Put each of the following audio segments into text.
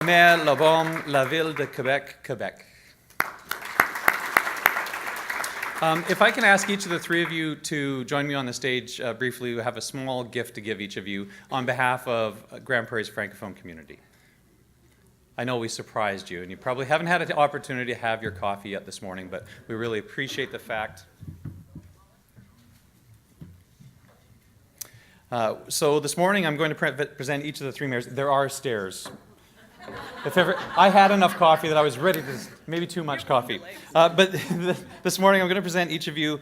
Mayor Labaume, la ville de Quebec, Quebec. If I can ask each of the three of you to join me on the stage briefly, we have a small gift to give each of you on behalf of Grande Prairie's Francophone community. I know we surprised you, and you probably haven't had an opportunity to have your coffee yet this morning, but we really appreciate the fact. So this morning I'm going to present each of the three mayors. There are stairs. If ever, I had enough coffee that I was ready to, maybe too much coffee. But this morning I'm going to present each of you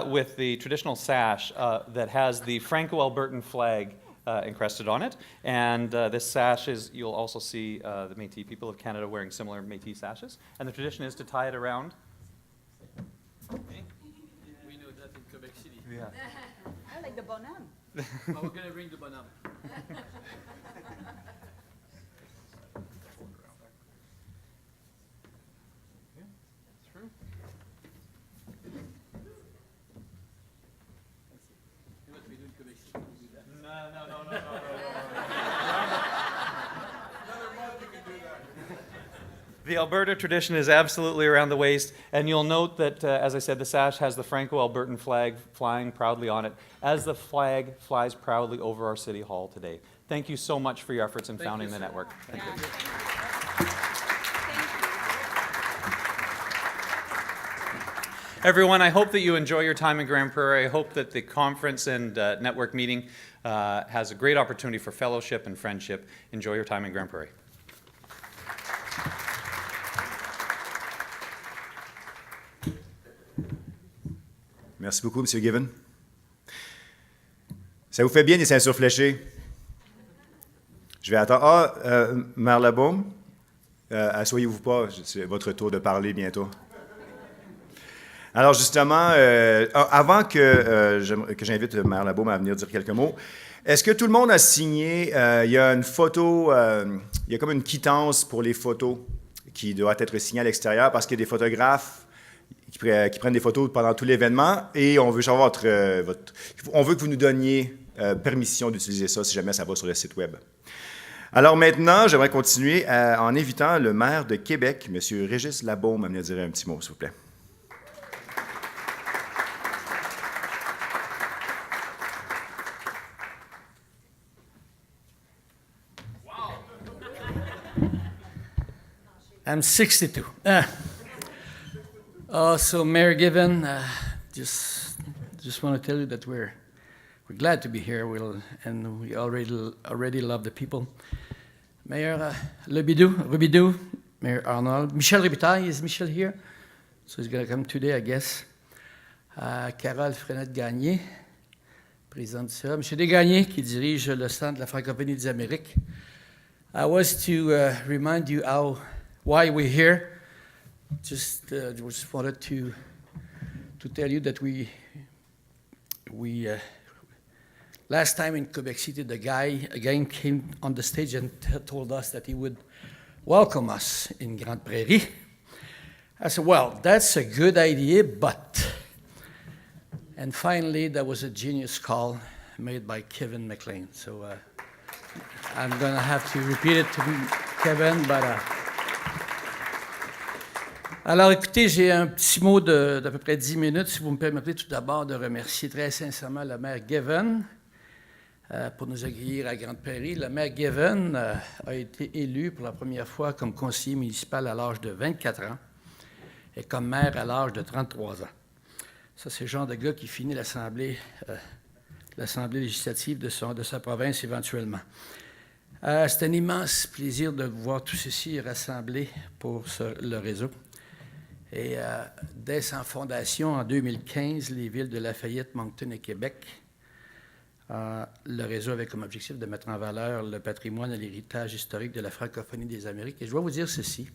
with the traditional sash that has the Franco-Albertan flag encrusted on it. And this sash is, you'll also see the Métis people of Canada wearing similar Métis sashes. And the tradition is to tie it around. Okay. We know that in Quebec City. Yeah. I like the bonhomme. But we're going to bring the bonhomme. The Alberta tradition is absolutely around the waist, and you'll note that, as I said, the sash has the Franco-Albertan flag flying proudly on it, as the flag flies proudly over our City Hall today. Thank you so much for your efforts in founding the network. Thank you. Everyone, I hope that you enjoy your time in Grande Prairie. I hope that the conference and network meeting has a great opportunity for fellowship and friendship. Enjoy your time in Grande Prairie. Merci beaucoup, M. Given. Ça vous fait bien des ceintures fléchées? Je vais attendre. Maire Labaume, asseyez-vous pas, c'est votre tour de parler bientôt. Alors justement, avant que j'invite le maire Labaume à venir dire quelques mots, est-ce que tout le monde a signé? Il y a une photo, il y a comme une quittance pour les photos qui doit être signée à l'extérieur parce qu'il y a des photographes qui prennent des photos pendant tout l'événement et on veut savoir on veut que vous nous donniez permission d'utiliser ça si jamais ça va sur le site web. Alors maintenant, j'aimerais continuer en invitant le maire de Québec, M. Régis Labaume, à venir dire un petit mot, s'il vous plaît. I'm 62. So Mayor Given, just want to tell you that we're glad to be here, and we already love the people. Mayor Robidoux, Mayor Arnold, Michel Robitaille, is Michel here? So he's going to come today, I guess. Carole Frenette-Gagné, présidente du CA. Monsieur Desgagnés, qui dirige le Centre de la Francophonie des Amériques. I was to remind you why we're here. Just wanted to tell you that we last time in Quebec City, the guy again came on the stage and told us that he would welcome us in Grande Prairie. I said, well, that's a good idea, but... And finally, there was a genius call made by Kevin McLean. So I'm going to have to repeat it to Kevin, but... Alors, écoutez, j'ai un petit mot d'à peu près 10 minutes, si vous me permettez tout d'abord de remercier très sincèrement le maire Given pour nous accueillir à Grande Prairie. Le maire Given a été élu pour la première fois comme conseiller municipal à l'âge de 24 ans et comme maire à l'âge de 33 ans. Ça, c'est le genre de gars qui finit l'Assemblée législative de sa province éventuellement. C'est un immense plaisir de voir tout ceci rassemblé pour le réseau. Et dès sa fondation en 2015, les villes de Lafayette, Moncton et Québec, le réseau avait comme objectif de mettre en valeur le patrimoine et l'héritage historique de la francophonie des Amériques. Et je dois vous dire ceci.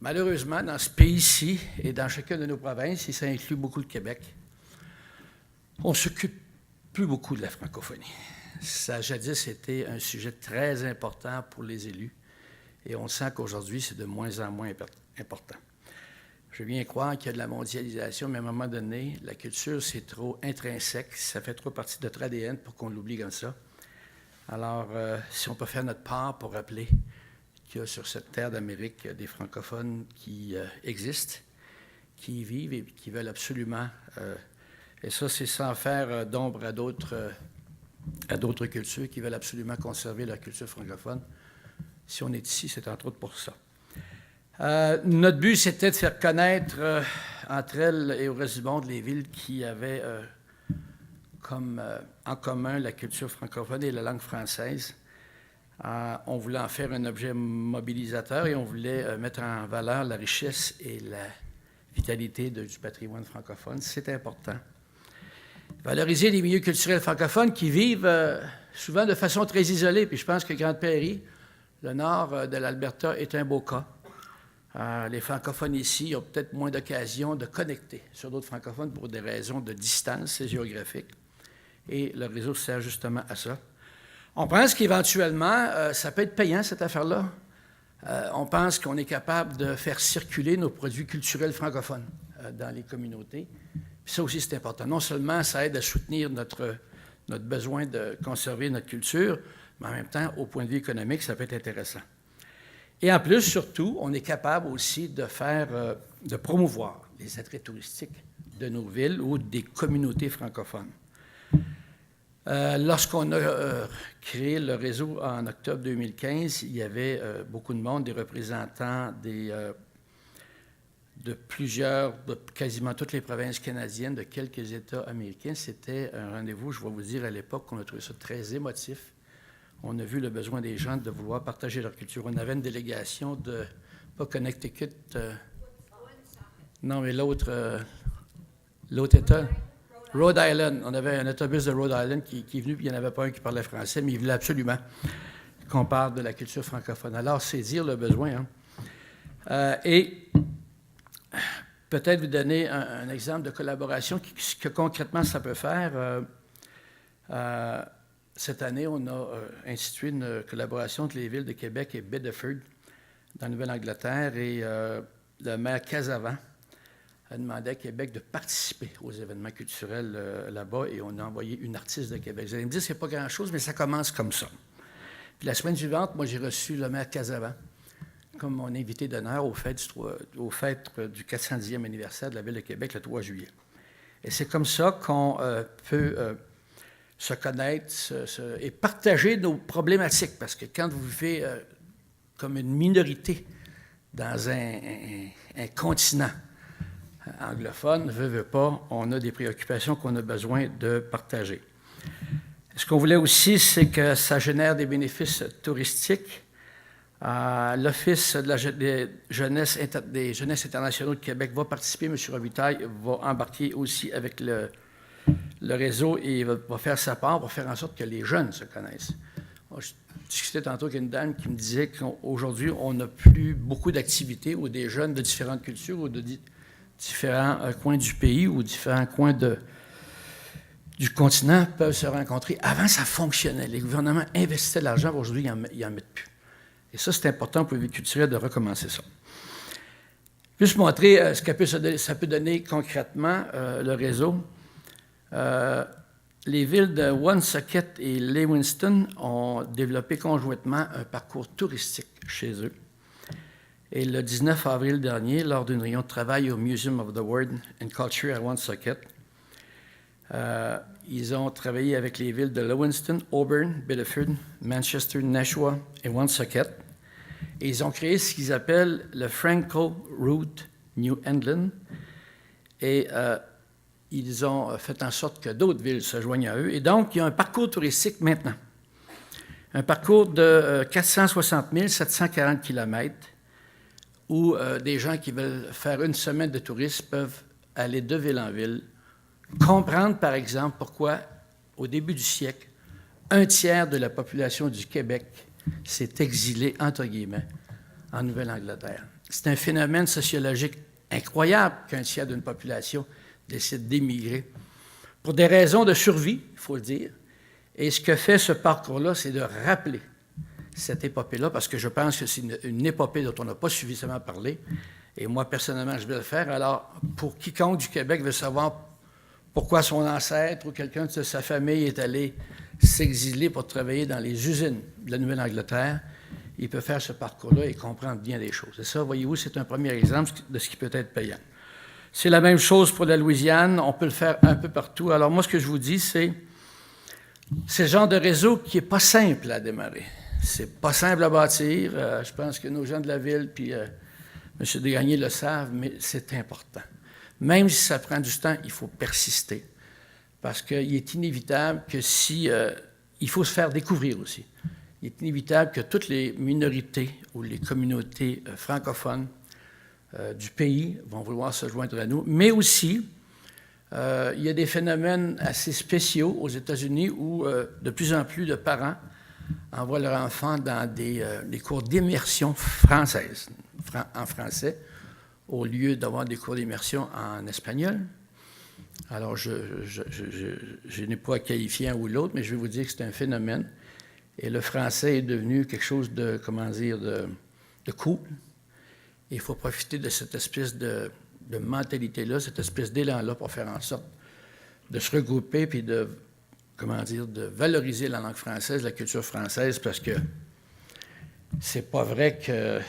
Malheureusement, dans ce pays-ci et dans chacune de nos provinces, et ça inclut beaucoup le Québec, on ne s'occupe plus beaucoup de la francophonie. Ça, jadis, était un sujet très important pour les élus. Et on sent qu'aujourd'hui, c'est de moins en moins important. Je veux bien croire qu'il y a de la mondialisation, mais à un moment donné, la culture, c'est trop intrinsèque, ça fait trop partie de notre ADN pour qu'on l'oublie comme ça. Alors, si on peut faire notre part pour rappeler qu'il y a sur cette terre d'Amérique des francophones qui existent, qui y vivent et qui veulent absolument, et ça c'est sans faire d'ombre à d'autres cultures qui veulent absolument conserver leur culture francophone. Si on est ici, c'est entre autres pour ça. Notre but, c'était de faire connaître entre elles et au reste du monde les villes qui avaient en commun la culture francophone et la langue française. On voulait en faire un objet mobilisateur et on voulait mettre en valeur la richesse et la vitalité du patrimoine francophone. C'est important. Valoriser les milieux culturels francophones qui vivent souvent de façon très isolée. Puis je pense que Grande Prairie, le nord de l'Alberta, est un beau cas. Les francophones ici ont peut-être moins d'occasion de connecter sur d'autres francophones pour des raisons de distance géographique. Et le réseau sert justement à ça. On pense qu'éventuellement, ça peut être payant, cette affaire-là. On pense qu'on est capable de faire circuler nos produits culturels francophones dans les communautés. Puis ça aussi, c'est important. Non seulement ça aide à soutenir notre besoin de conserver notre culture, mais en même temps, au point de vue économique, ça peut être intéressant. Et en plus, surtout, on est capable aussi de promouvoir les attraits touristiques de nos villes ou des communautés francophones. Lorsqu'on a créé le réseau en octobre 2015, il y avait beaucoup de monde, des représentants de quasiment toutes les provinces canadiennes, de quelques États américains. C'était un rendez-vous, je vais vous dire, à l'époque, qu'on a trouvé ça très émotif. On a vu le besoin des gens de vouloir partager leur culture. On avait une délégation de, pas Connecticut, non, mais l'autre État, Rhode Island. On avait un autobus de Rhode Island qui est venu, puis il n'y en avait pas un qui parlait français, mais il voulait absolument qu'on parle de la culture francophone. Alors, c'est dire le besoin. Et peut-être vous donner un exemple de collaboration, que concrètement ça peut faire. Cette année, on a institué une collaboration entre les villes de Québec et Bedford, dans la Nouvelle-Angleterre, et le maire Casavant a demandé à Québec de participer aux événements culturels là-bas, et on a envoyé une artiste de Québec. Vous allez me dire, c'est pas grand-chose, mais ça commence comme ça. Puis la semaine suivante, moi, j'ai reçu le maire Casavant comme mon invité d'honneur aux fêtes du 410e anniversaire de la Ville de Québec, le 3 juillet. Et c'est comme ça qu'on peut se connaître et partager nos problématiques, parce que quand vous vivez comme une minorité dans un continent anglophone, veut pas, on a des préoccupations qu'on a besoin de partager. Ce qu'on voulait aussi, c'est que ça génère des bénéfices touristiques. L'Office des Jeunesses internationaux de Québec va participer. M. Robitaille va embarquer aussi avec le réseau et va faire sa part pour faire en sorte que les jeunes se connaissent. Moi, je discutais tantôt avec une dame qui me disait qu'aujourd'hui, on n'a plus beaucoup d'activités où des jeunes de différentes cultures ou de différents coins du pays ou différents coins du continent peuvent se rencontrer. Avant, ça fonctionnait. Les gouvernements investissaient de l'argent. Aujourd'hui, ils n'en mettent plus. Et ça, c'est important pour le vie culturelle de recommencer ça. Juste montrer ce que ça peut donner concrètement, le réseau. Les villes de Woonsocket et Lewiston ont développé conjointement un parcours touristique chez eux. Et le 19 avril dernier, lors d'une réunion de travail au Museum of the Word and Culture à Woonsocket, ils ont travaillé avec les villes de Lewiston, Auburn, Bedford, Manchester, Nashua et Woonsocket. Et ils ont créé ce qu'ils appellent le Franco Route New England. Et ils ont fait en sorte que d'autres villes se joignent à eux. Et donc, il y a un parcours touristique maintenant. Un parcours de 460 740 km où des gens qui veulent faire une semaine de tourisme peuvent aller de ville en ville, comprendre, par exemple, pourquoi, au début du siècle, un tiers de la population du Québec s'est exilé, entre guillemets, en Nouvelle-Angleterre. C'est un phénomène sociologique incroyable qu'un tiers d'une population décide d'émigrer pour des raisons de survie, il faut le dire. Et ce que fait ce parcours-là, c'est de rappeler cette épopée-là, parce que je pense que c'est une épopée dont on n'a pas suffisamment parlé. Et moi, personnellement, je vais le faire. Alors, pour quiconque du Québec veut savoir pourquoi son ancêtre ou quelqu'un de sa famille est allé s'exiler pour travailler dans les usines de la Nouvelle-Angleterre, il peut faire ce parcours-là et comprendre bien des choses. Et ça, voyez-vous, c'est un premier exemple de ce qui peut être payant. C'est la même chose pour la Louisiane, on peut le faire un peu partout. Alors moi, ce que je vous dis, c'est le genre de réseau qui n'est pas simple à démarrer. C'est pas simple à bâtir. Je pense que nos gens de la ville, puis M. Desgagnés le savent, mais c'est important. Même si ça prend du temps, il faut persister. Parce qu'il est inévitable que il faut se faire découvrir aussi. Il est inévitable que toutes les minorités ou les communautés francophones du pays vont vouloir se joindre à nous, mais aussi, il y a des phénomènes assez spéciaux aux États-Unis où de plus en plus de parents envoient leurs enfants dans des cours d'immersion française, en français, au lieu d'avoir des cours d'immersion en espagnol. Alors, je n'ai pas à qualifier un ou l'autre, mais je vais vous dire que c'est un phénomène. Et le français est devenu quelque chose de, de cool. Et il faut profiter de cette espèce de mentalité-là, cette espèce d'élan-là pour faire en sorte de se regrouper puis de valoriser la langue française, la culture française, parce que c'est pas vrai que...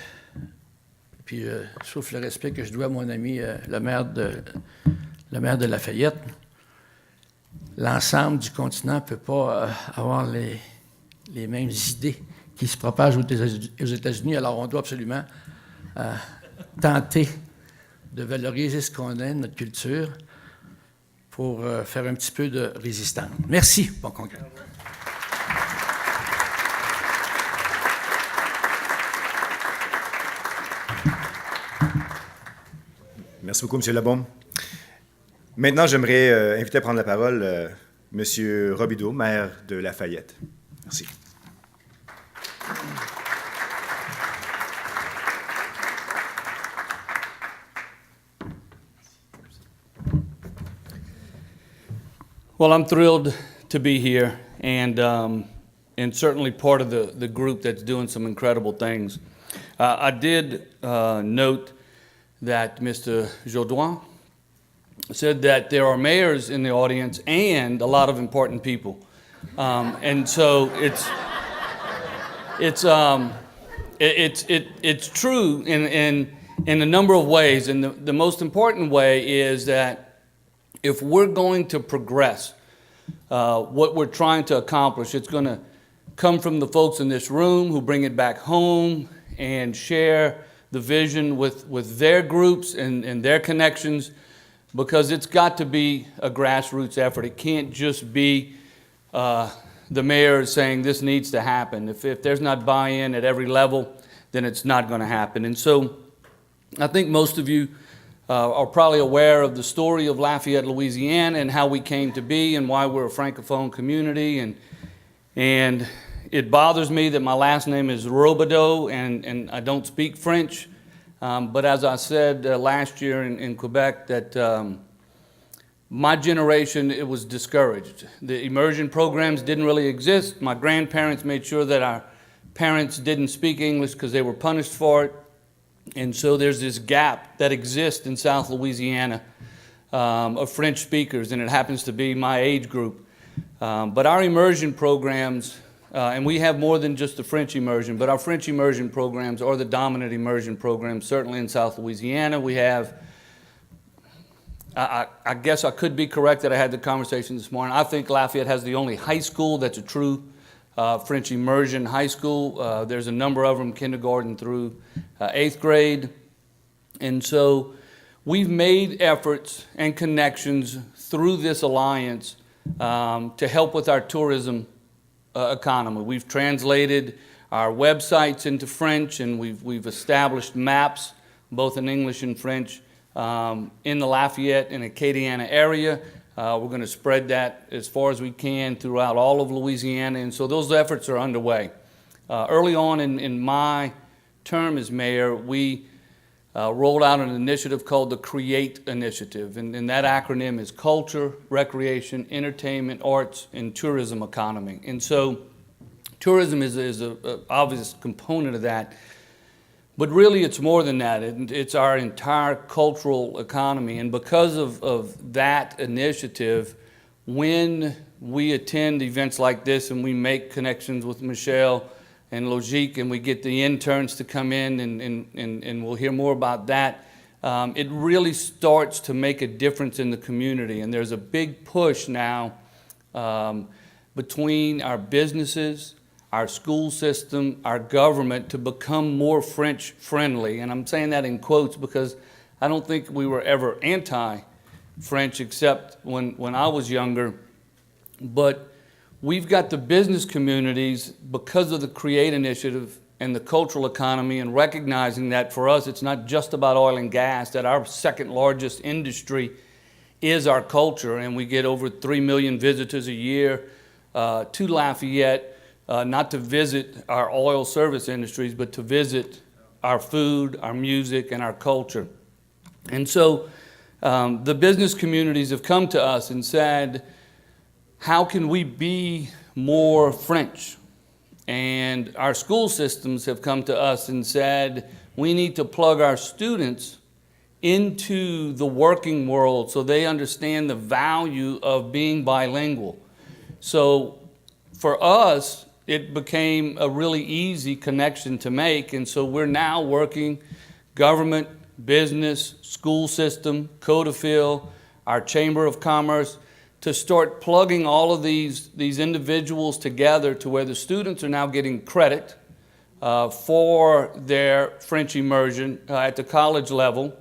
Puis, sauf le respect que je dois à mon ami, le maire de Lafayette, l'ensemble du continent ne peut pas avoir les mêmes idées qui se propagent aux États-Unis. Alors, on doit absolument tenter de valoriser ce qu'on a, notre culture, pour faire un petit peu de résistance. Merci, bon congrès. Merci beaucoup, M. Labaume. Maintenant, j'aimerais inviter à prendre la parole M. Robideau, maire de Lafayette. Merci. Well, I'm thrilled to be here and certainly part of the group that's doing some incredible things. I did note that Mr. Jourdain said that there are mayors in the audience and a lot of important people. And so it's true in a number of ways. And the most important way is that if we're going to progress what we're trying to accomplish, it's going to come from the folks in this room who bring it back home and share the vision with their groups and their connections, because it's got to be a grassroots effort. It can't just be the mayor saying this needs to happen. If there's not buy-in at every level, then it's not going to happen. And so I think most of you are probably aware of the story of Lafayette, Louisiana, and how we came to be and why we're a Francophone community. And it bothers me that my last name is Robideau and I don't speak French. But as I said last year in Quebec, that my generation, it was discouraged. The immersion programs didn't really exist. My grandparents made sure that our parents didn't speak English because they were punished for it. And so there's this gap that exists in South Louisiana of French speakers, and it happens to be my age group. But our immersion programs, and we have more than just the French immersion, but our French immersion programs are the dominant immersion programs, certainly in South Louisiana. We have, I guess I could be correct that I had the conversation this morning. I think Lafayette has the only high school that's a true French immersion high school. There's a number of them, kindergarten through 8th grade. And so we've made efforts and connections through this alliance to help with our tourism economy. We've translated our websites into French, and we've established maps, both in English and French, in the Lafayette and Acadiana area. We're going to spread that as far as we can throughout all of Louisiana, and so those efforts are underway. Early on in my term as mayor, we rolled out an initiative called the CREATE Initiative, and that acronym is Culture, Recreation, Entertainment, Arts, and Tourism Economy. And so tourism is an obvious component of that. But really, it's more than that. It's our entire cultural economy. And because of that initiative, when we attend events like this and we make connections with Michelle and Logique, and we get the interns to come in, and we'll hear more about that. It really starts to make a difference in the community, and there's a big push now between our businesses, our school system, our government to become more French friendly. And I'm saying that in quotes because I don't think we were ever anti-French except when I was younger. But we've got the business communities because of the CREATE initiative and the cultural economy, and recognizing that for us it's not just about oil and gas, that our second largest industry is our culture, and we get over 3 million visitors a year to Lafayette, not to visit our oil service industries, but to visit our food, our music, and our culture. And so the business communities have come to us and said, how can we be more French? And our school systems have come to us and said, we need to plug our students into the working world so they understand the value of being bilingual. So for us, it became a really easy connection to make, and so we're now working government, business, school system, Codafil, our Chamber of Commerce, to start plugging all of these individuals together to where the students are now getting credit for their French immersion at the college level,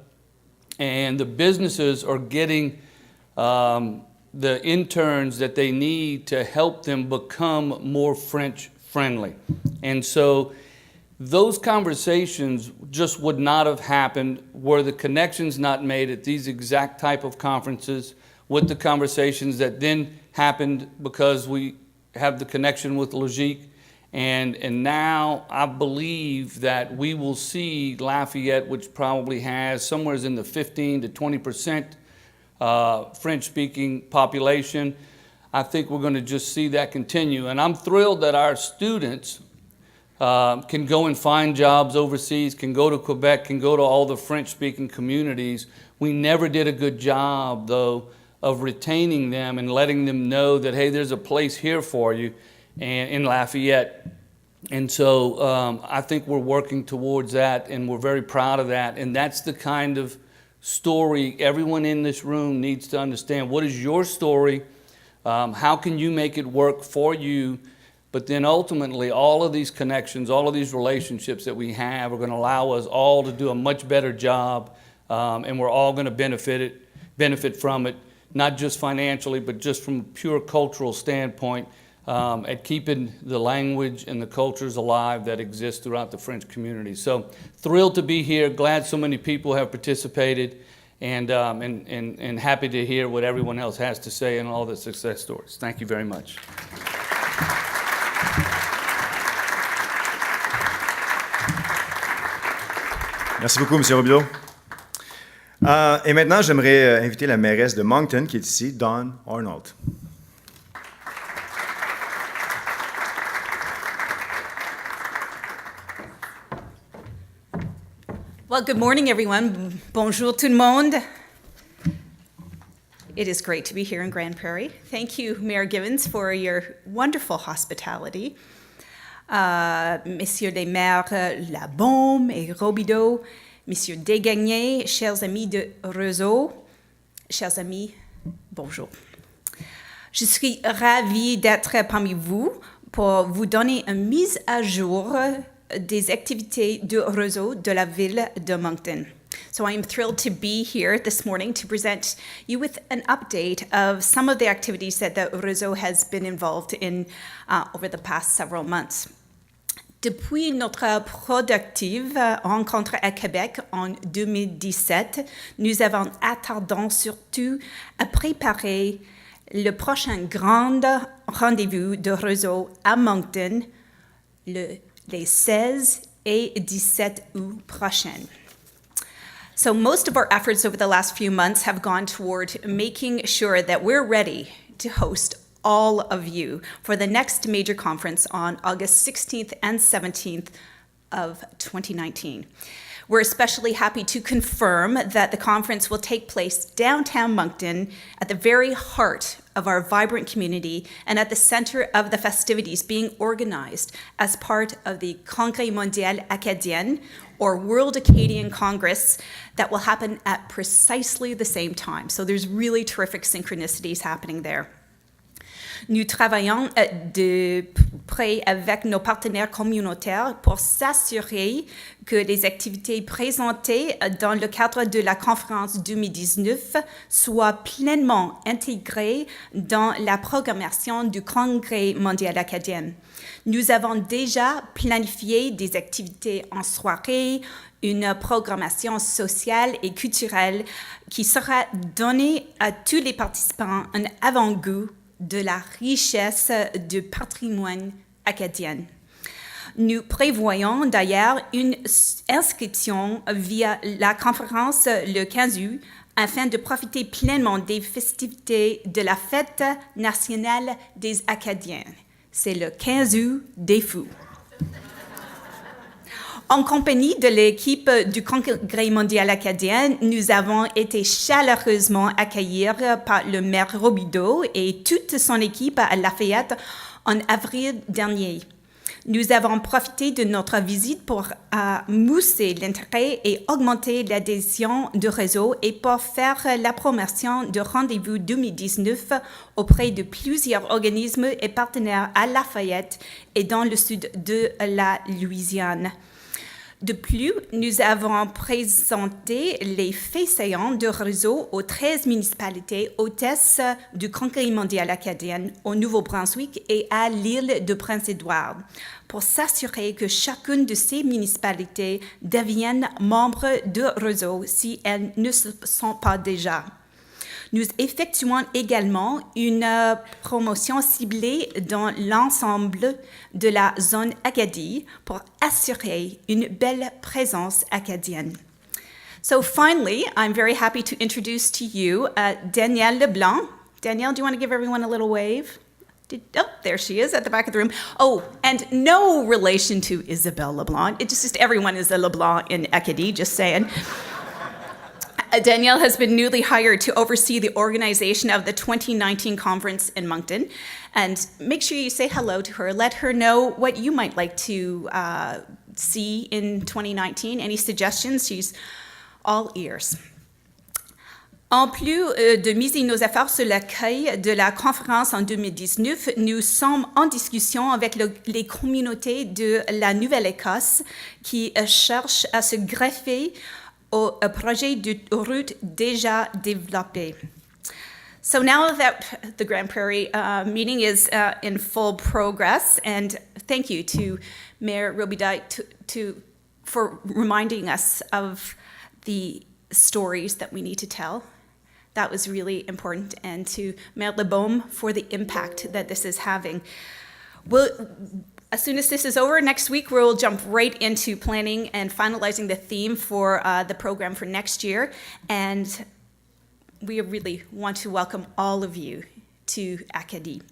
and the businesses are getting the interns that they need to help them become more French friendly. And so those conversations just would not have happened were the connections not made at these exact type of conferences with the conversations that then happened because we have the connection with Logique. And now I believe that we will see Lafayette, which probably has somewhere in the 15 to 20% French-speaking population. I think we're going to just see that continue. And I'm thrilled that our students can go and find jobs overseas, can go to Quebec, can go to all the French-speaking communities. We never did a good job, though, of retaining them and letting them know that, hey, there's a place here for you in Lafayette. And so I think we're working towards that, and we're very proud of that. And that's the kind of story everyone in this room needs to understand. What is your story? How can you make it work for you? But then ultimately, all of these connections, all of these relationships that we have are going to allow us all to do a much better job, and we're all going to benefit from it, not just financially, but just from a pure cultural standpoint, at keeping the language and the cultures alive that exist throughout the French community. So thrilled to be here, glad so many people have participated, and happy to hear what everyone else has to say and all the success stories. Thank you very much. Merci beaucoup, M. Robideau. Et maintenant, j'aimerais inviter la mairesse de Moncton, qui est ici, Dawn Arnold. Well, good morning, everyone. Bonjour tout le monde. It is great to be here in Grande Prairie. Thank you, Mayor Givens, for your wonderful hospitality. Messieurs les maires Labaume et Robideau, Monsieur Desgagnés, chers amis de Réseau, chers amis, bonjour. Je suis ravie d'être parmi vous pour vous donner une mise à jour des activités du Réseau de la ville de Moncton. So I am thrilled to be here this morning to present you with an update of some of the activities that the Réseau has been involved in over the past several months. Depuis notre productive rencontre à Québec en 2017, nous avons attardé surtout à préparer le prochain grand rendez-vous de Réseau à Moncton les 16 et 17 août prochains. So most of our efforts over the last few months have gone toward making sure that we're ready to host all of you for the next major conference on August 16th and 17th of 2019. We're especially happy to confirm that the conference will take place downtown Moncton at the very heart of our vibrant community and at the center of the festivities being organized as part of the Congrès Mondial Acadien, or World Acadian Congress, that will happen at precisely the same time. So there's really terrific synchronicities happening there. Nous travaillons de près avec nos partenaires communautaires pour s'assurer que les activités présentées dans le cadre de la conférence 2019 soient pleinement intégrées dans la programmation du Congrès mondial acadien. Nous avons déjà planifié des activités en soirée, une programmation sociale et culturelle qui sera donnée à tous les participants un avant-goût de la richesse du patrimoine acadien. Nous prévoyons d'ailleurs une inscription via la conférence le 15 août afin de profiter pleinement des festivités de la Fête nationale des Acadiens. C'est le 15 août des Fous. En compagnie de l'équipe du Congrès mondial acadien, nous avons été chaleureusement accueillis par le maire Robideau et toute son équipe à Lafayette en avril dernier. Nous avons profité de notre visite pour mousser l'intérêt et augmenter l'adhésion du réseau et pour faire la promotion de rendez-vous 2019 auprès de plusieurs organismes et partenaires à Lafayette et dans le sud de la Louisiane. De plus, nous avons présenté les faits saillants du réseau aux 13 municipalités hôtesses du Congrès mondial acadien au Nouveau-Brunswick et à l'île de Prince-Édouard pour s'assurer que chacune de ces municipalités devienne membre du réseau si elles ne le sont pas déjà. Nous effectuons également une promotion ciblée dans l'ensemble de la zone Acadie pour assurer une belle présence acadienne. So finally, I'm very happy to introduce to you Danielle Leblanc. Danielle, do you want to give everyone a little wave? Oh, there she is at the back of the room. Oh, and no relation to Isabelle Leblanc. It's just everyone is a Leblanc in Acadie, just saying. Danielle has been newly hired to oversee the organization of the 2019 conference in Moncton. And make sure you say hello to her. Let her know what you might like to see in 2019. Any suggestions? She's all ears. En plus de miser nos efforts sur l'accueil de la conférence en 2019, nous sommes en discussion avec les communautés de la Nouvelle-Écosse qui cherchent à se greffer au projet de route déjà développé. So now that the Grand Prairie meeting is in full progress, and thank you to Mayor Robidoux for reminding us of the stories that we need to tell. That was really important, and to Mayor Lebaume for the impact that this is having. As soon as this is over, next week, we'll jump right into planning and finalizing the theme for the program for next year. And we really want to welcome all of you to Acadie.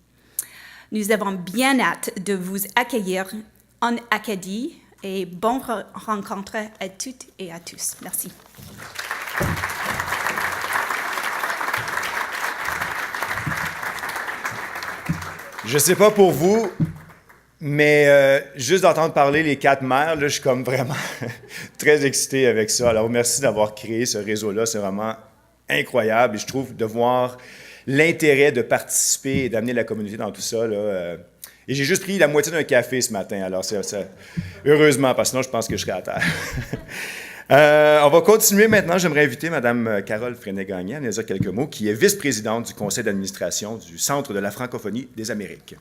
Nous avons bien hâte de vous accueillir en Acadie et bonne rencontre à toutes et à tous. Merci. Je sais pas pour vous, mais juste d'entendre parler les 4 maires, là, je suis comme vraiment très excité avec ça. Alors, merci d'avoir créé ce réseau-là. C'est vraiment incroyable. Et je trouve de voir l'intérêt de participer et d'amener la communauté dans tout ça. Là, et j'ai juste pris la moitié d'un café ce matin. Alors, heureusement, parce que sinon, je pense que je serais à terre. On va continuer maintenant. J'aimerais inviter Mme Carole Freinet-Gagné à nous dire quelques mots, qui est vice-présidente du conseil d'administration du Centre de la francophonie des Amériques.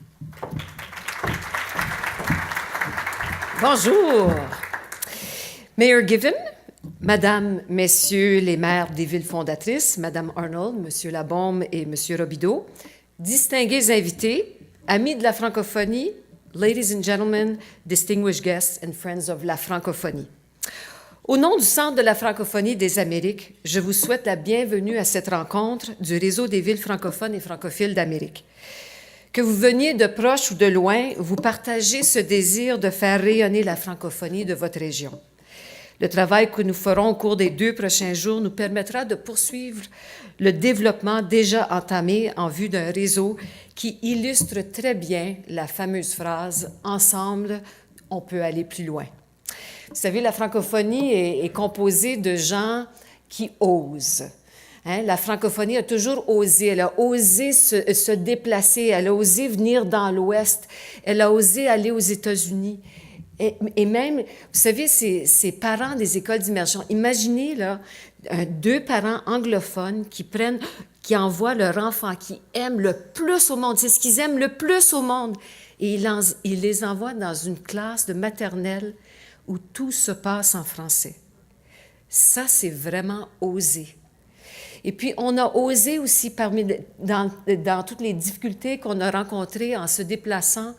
Bonjour. Mayor Given, Madame, Messieurs les maires des villes fondatrices, Madame Arnold, Monsieur Labaume et Monsieur Robideau, distingués invités, amis de la francophonie, ladies and gentlemen, distinguished guests and friends of la francophonie. Au nom du Centre de la francophonie des Amériques, je vous souhaite la bienvenue à cette rencontre du Réseau des villes francophones et francophiles d'Amérique. Que vous veniez de proche ou de loin, vous partagez ce désir de faire rayonner la francophonie de votre région. Le travail que nous ferons au cours des 2 prochains jours nous permettra de poursuivre le développement déjà entamé en vue d'un réseau qui illustre très bien la fameuse phrase « Ensemble, on peut aller plus loin ». Vous savez, la francophonie est composée de gens qui osent. Hein? La francophonie a toujours osé. Elle a osé se déplacer, elle a osé venir dans l'Ouest, elle a osé aller aux États-Unis. Et même, vous savez, ces parents des écoles d'immersion, imaginez là, 2 parents anglophones qui envoient leur enfant, qui aiment le plus au monde, c'est ce qu'ils aiment le plus au monde, et ils les envoient dans une classe de maternelle où tout se passe en français. Ça, c'est vraiment osé. Et puis, on a osé aussi, dans toutes les difficultés qu'on a rencontrées en se déplaçant,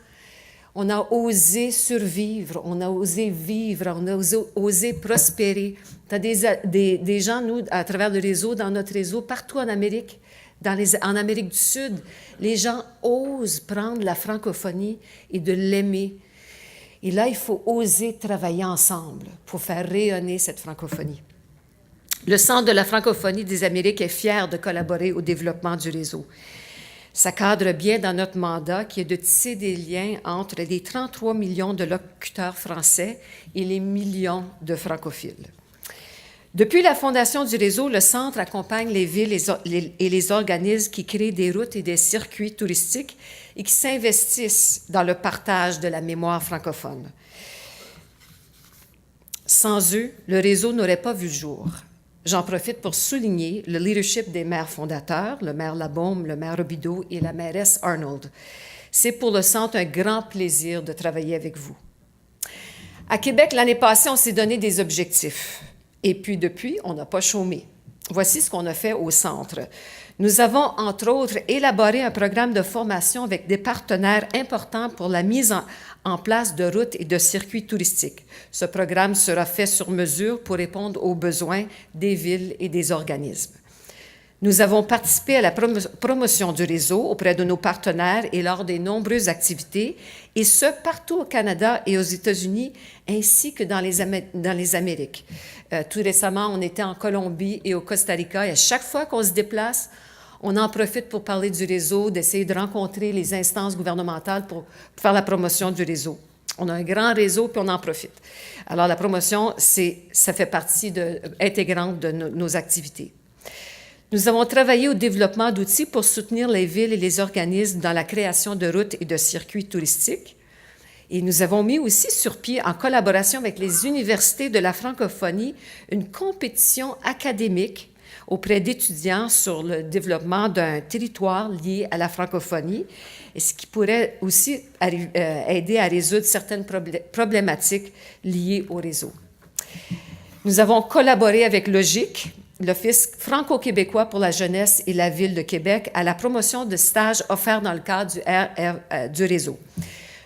on a osé survivre, on a osé vivre, on a osé prospérer. Tu as des gens, nous, à travers le réseau, dans notre réseau, partout en Amérique, en Amérique du Sud, les gens osent prendre la francophonie et de l'aimer. Et là, il faut oser travailler ensemble pour faire rayonner cette francophonie. Le Centre de la francophonie des Amériques est fier de collaborer au développement du réseau. Ça cadre bien dans notre mandat qui est de tisser des liens entre les 33 millions de locuteurs français et les millions de francophiles. Depuis la fondation du réseau, le Centre accompagne les villes et les organismes qui créent des routes et des circuits touristiques et qui s'investissent dans le partage de la mémoire francophone. Sans eux, le réseau n'aurait pas vu le jour. J'en profite pour souligner le leadership des maires fondateurs, le maire Labaume, le maire Robideau et la mairesse Arnold. C'est pour le Centre un grand plaisir de travailler avec vous. À Québec, l'année passée, on s'est donné des objectifs. Et puis, depuis, on n'a pas chômé. Voici ce qu'on a fait au Centre. Nous avons, entre autres, élaboré un programme de formation avec des partenaires importants pour la mise en place de routes et de circuits touristiques. Ce programme sera fait sur mesure pour répondre aux besoins des villes et des organismes. Nous avons participé à la promotion du réseau auprès de nos partenaires et lors des nombreuses activités, et ce, partout au Canada et aux États-Unis, ainsi que dans les Amériques. Tout récemment, on était en Colombie et au Costa Rica, et à chaque fois qu'on se déplace, on en profite pour parler du réseau, d'essayer de rencontrer les instances gouvernementales pour faire la promotion du réseau. On a un grand réseau, puis on en profite. Alors, la promotion, ça fait partie intégrante de nos activités. Nous avons travaillé au développement d'outils pour soutenir les villes et les organismes dans la création de routes et de circuits touristiques. Et nous avons mis aussi sur pied, en collaboration avec les universités de la francophonie, une compétition académique auprès d'étudiants sur le développement d'un territoire lié à la francophonie, et ce qui pourrait aussi aider à résoudre certaines problématiques liées au réseau. Nous avons collaboré avec Logique, l'Office franco-québécois pour la jeunesse et la Ville de Québec, à la promotion de stages offerts dans le cadre du réseau.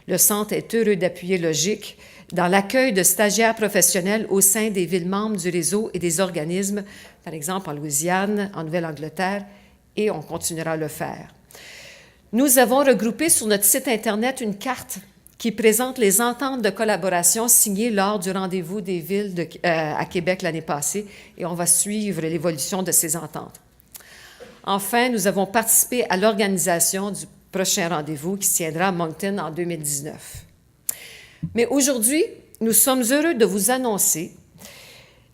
Le Centre est heureux d'appuyer Logique dans l'accueil de stagiaires professionnels au sein des villes membres du réseau et des organismes, par exemple en Louisiane, en Nouvelle-Angleterre, et on continuera à le faire. Nous avons regroupé sur notre site Internet une carte qui présente les ententes de collaboration signées lors du rendez-vous des villes à Québec l'année passée, et on va suivre l'évolution de ces ententes. Enfin, nous avons participé à l'organisation du prochain rendez-vous qui se tiendra à Moncton en 2019. Mais aujourd'hui, nous sommes heureux de vous annoncer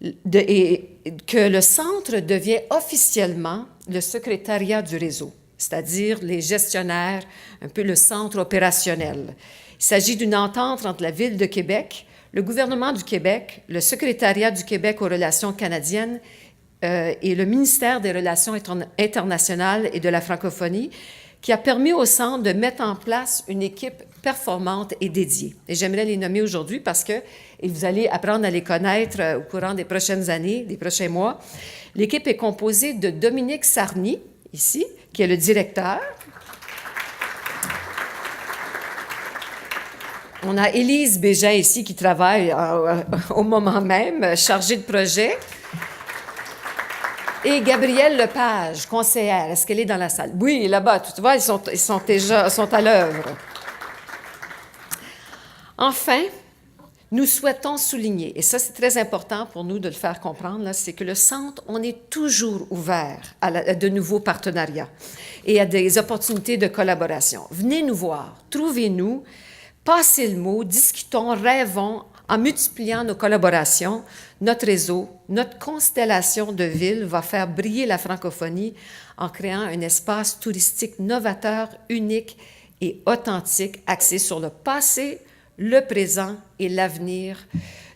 que le Centre devient officiellement le secrétariat du réseau, c'est-à-dire les gestionnaires, un peu le centre opérationnel. Il s'agit d'une entente entre la Ville de Québec, le gouvernement du Québec, le secrétariat du Québec aux relations canadiennes et le ministère des Relations internationales et de la francophonie, qui a permis au Centre de mettre en place une équipe performante et dédiée. Et j'aimerais les nommer aujourd'hui parce que vous allez apprendre à les connaître au courant des prochaines années, des prochains mois. L'équipe est composée de Dominique Sarny, ici, qui est le directeur. On a Élise Bégin ici qui travaille au moment même, chargée de projet. Et Gabrielle Lepage, conseillère, est-ce qu'elle est dans la salle? Oui, là-bas, tu vois, ils sont déjà à l'œuvre. Enfin, nous souhaitons souligner, et ça c'est très important pour nous de le faire comprendre, là, c'est que le Centre, on est toujours ouvert à de nouveaux partenariats et à des opportunités de collaboration. Venez nous voir, trouvez-nous, passez le mot, discutons, rêvons, en multipliant nos collaborations, notre réseau, notre constellation de villes va faire briller la francophonie en créant un espace touristique novateur, unique et authentique, axé sur le passé, le présent et l'avenir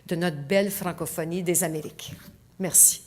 de notre belle francophonie des Amériques. Merci.